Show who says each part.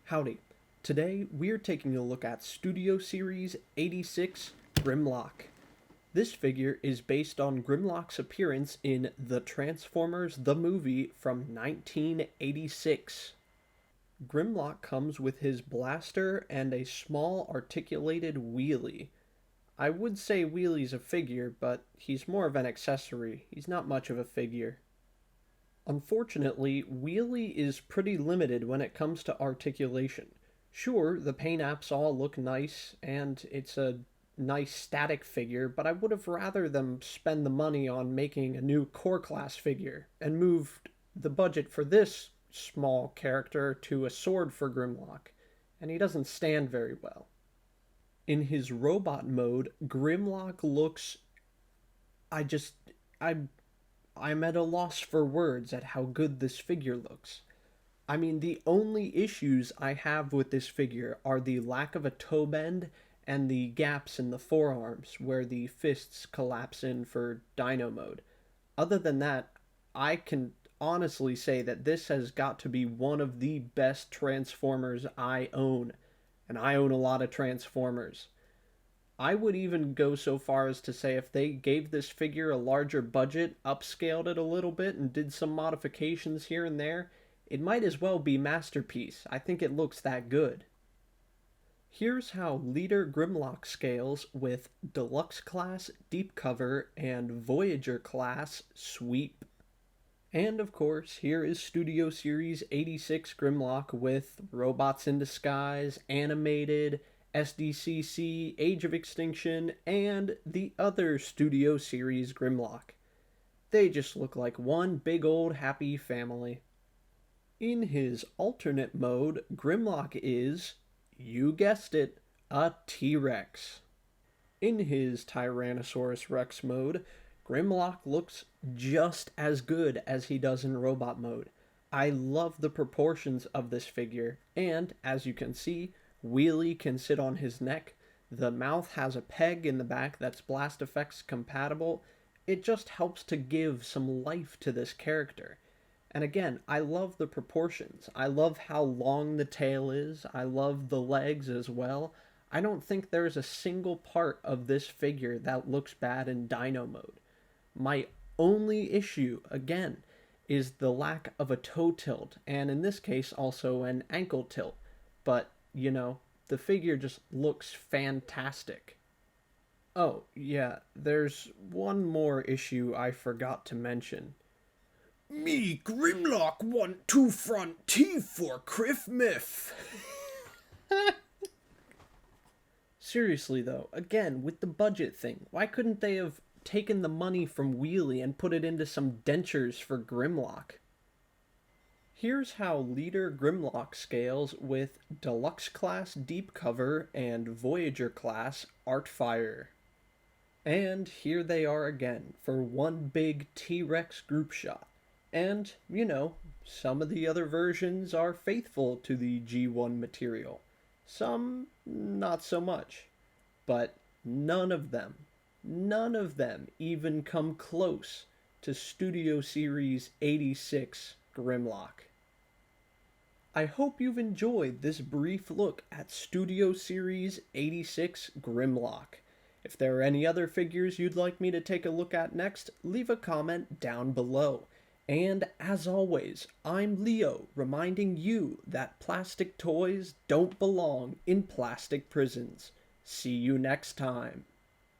Speaker 1: Howdy. Today we're taking a look at Studio Series 86 Grimlock. This figure is based on Grimlock's appearance in The Transformers the movie from 1986. Grimlock comes with his blaster and a small articulated wheelie. I would say wheelie's a figure, but he's more of an accessory. He's not much of a figure. Unfortunately, Wheelie is pretty limited when it comes to articulation. Sure, the paint apps all look nice, and it's a nice static figure, but I would have rather them spend the money on making a new core class figure, and moved the budget for this small character to a sword for Grimlock, and he doesn't stand very well. In his robot mode, Grimlock looks... I just... I I'm at a loss for words at how good this figure looks. I mean, the only issues I have with this figure are the lack of a toe bend and the gaps in the forearms where the fists collapse in for Dino mode. Other than that, I can honestly say that this has got to be one of the best Transformers I own. And I own a lot of Transformers. I would even go so far as to say if they gave this figure a larger budget, upscaled it a little bit, and did some modifications here and there, it might as well be Masterpiece. I think it looks that good. Here's how Leader Grimlock scales with Deluxe Class Deep Cover and Voyager Class Sweep. And of course, here is Studio Series 86 Grimlock with Robots in Disguise, Animated, SDCC, Age of Extinction, and the other Studio Series Grimlock. They just look like one big old happy family. In his alternate mode, Grimlock is, you guessed it, a T-Rex. In his Tyrannosaurus Rex mode, Grimlock looks just as good as he does in robot mode. I love the proportions of this figure, and as you can see, Wheelie can sit on his neck. The mouth has a peg in the back that's Blast Effects compatible. It just helps to give some life to this character. And again, I love the proportions. I love how long the tail is. I love the legs as well. I don't think there's a single part of this figure that looks bad in Dino mode. My only issue, again, is the lack of a toe tilt, and in this case also an ankle tilt. But you know, the figure just looks fantastic. Oh, yeah, there's one more issue I forgot to mention.
Speaker 2: Me, Grimlock, want two front teeth for Christmas.
Speaker 1: Seriously though, again, with the budget thing, why couldn't they have taken the money from Wheelie and put it into some dentures for Grimlock? Here's how Leader Grimlock scales with Deluxe Class Deep Cover and Voyager Class Artfire. And here they are again for one big T-Rex group shot. And, you know, some of the other versions are faithful to the G1 material. Some, not so much. But none of them even come close to Studio Series 86 Grimlock. I hope you've enjoyed this brief look at Studio Series 86 Grimlock. If there are any other figures you'd like me to take a look at next, leave a comment down below. And as always, I'm Leo, reminding you that plastic toys don't belong in plastic prisons. See you next time.